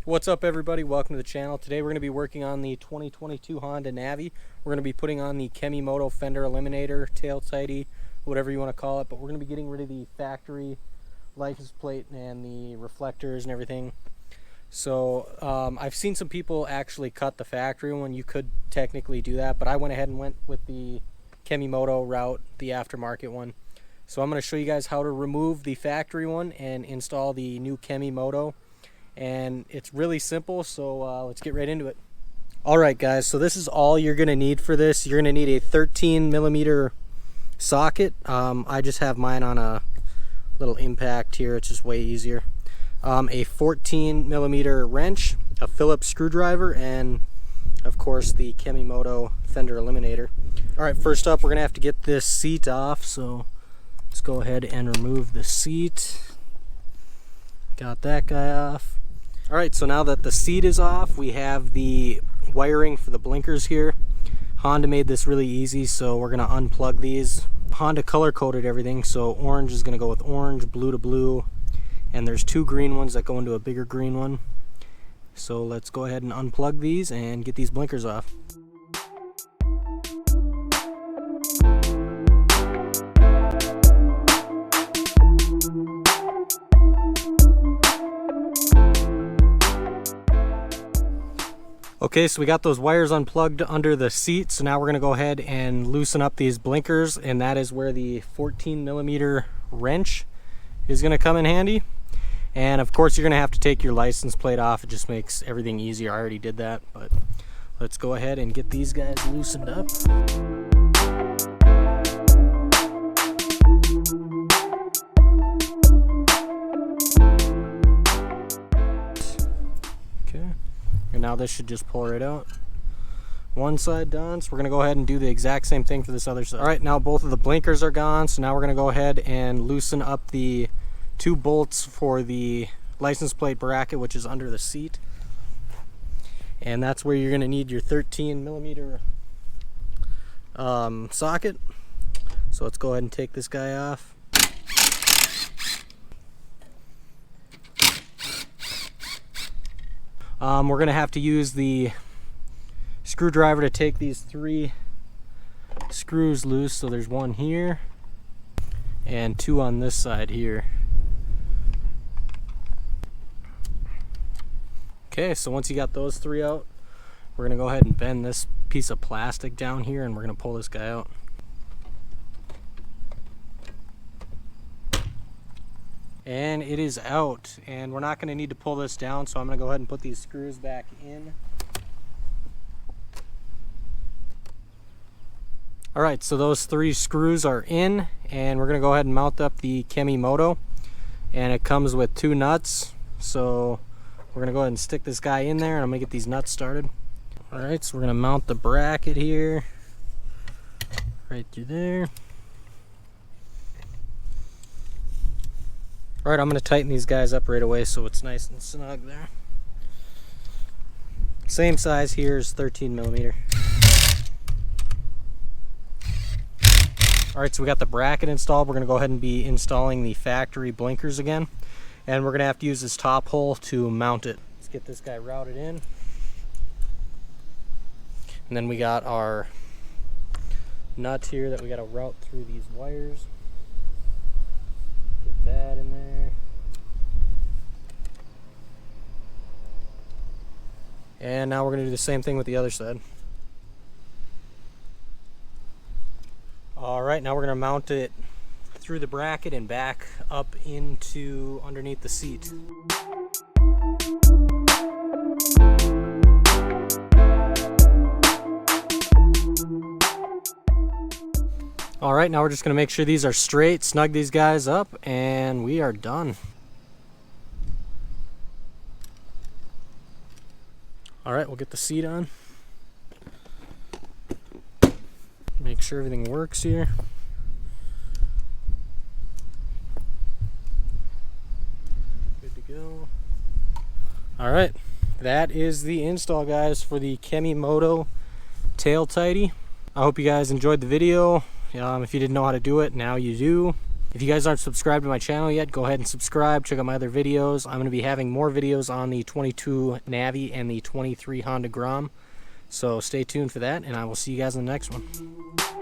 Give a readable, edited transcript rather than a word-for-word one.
What's up everybody, welcome to the channel. Today we're going to be working on the 2022 Honda Navi. We're going to be putting on the Kemimoto Fender Eliminator, tail tidy, whatever you want to call it, but we're going to be getting rid of the factory license plate and the reflectors and everything. So I've seen some people actually cut the factory one. You could technically do that, but I went ahead and went with the Kemimoto route, the aftermarket one. So I'm going to show you guys how to remove the factory one and install the new Kemimoto. And it's really simple, so let's get right into it. Alright guys, so this is all you're going to need for this. You're going to need a 13mm socket. I just have mine on a little impact here, it's just way easier. A 14mm wrench, a Phillips screwdriver, and of course the Kemimoto Fender Eliminator. Alright, first up we're going to have to get this seat off, so let's go ahead and remove the seat. Got that guy off. Alright, so now that the seat is off, we have the wiring for the blinkers here. Honda made this really easy, so we're going to unplug these. Honda color coded everything, so orange is going to go with orange, blue to blue, and there's two green ones that go into a bigger green one. So let's go ahead and unplug these and get these blinkers off. Okay, so we got those wires unplugged under the seat, so now we're going to go ahead and loosen up these blinkers, and that is where the 14mm wrench is going to come in handy. And of course you're going to have to take your license plate off. It just makes everything easier. I already did that, but let's go ahead and get these guys loosened up. And now this should just pull right out. One side done, so we're going to go ahead and do the exact same thing for this other side. Alright, now both of the blinkers are gone, so now we're going to go ahead and loosen up the two bolts for the license plate bracket, which is under the seat. And that's where you're going to need your 13mm socket. So let's go ahead and take this guy off. We're going to have to use the screwdriver to take these three screws loose. So there's one here and two on this side here. Okay, so once you got those three out, we're going to go ahead and bend this piece of plastic down here and we're going to pull this guy out. And it is out, and we're not going to need to pull this down, so I'm going to go ahead and put these screws back in. Alright, so those three screws are in, and we're going to go ahead and mount up the Kemimoto. And it comes with two nuts, so we're going to go ahead and stick this guy in there, and I'm going to get these nuts started. Alright, so we're going to mount the bracket here, right through there. Alright, I'm going to tighten these guys up right away so it's nice and snug there. Same size here as 13mm. Alright, so we got the bracket installed. We're going to go ahead and be installing the factory blinkers again. And we're going to have to use this top hole to mount it. Let's get this guy routed in. And then we got our nut here that we got to route through these wires. Get that in there. And now we're going to do the same thing with the other side. Alright, now we're going to mount it through the bracket and back up into underneath the seat. Alright, now we're just going to make sure these are straight, snug these guys up, and we are done. Alright, we'll get the seat on. Make sure everything works here. Good to go. Alright, that is the install, guys, for the Kemimoto tail tidy. I hope you guys enjoyed the video. If you didn't know how to do it, now you do. If you guys aren't subscribed to my channel yet, go ahead and subscribe. Check out my other videos. I'm going to be having more videos on the 22 Navi and the 23 Honda Grom. So stay tuned for that, and I will see you guys in the next one.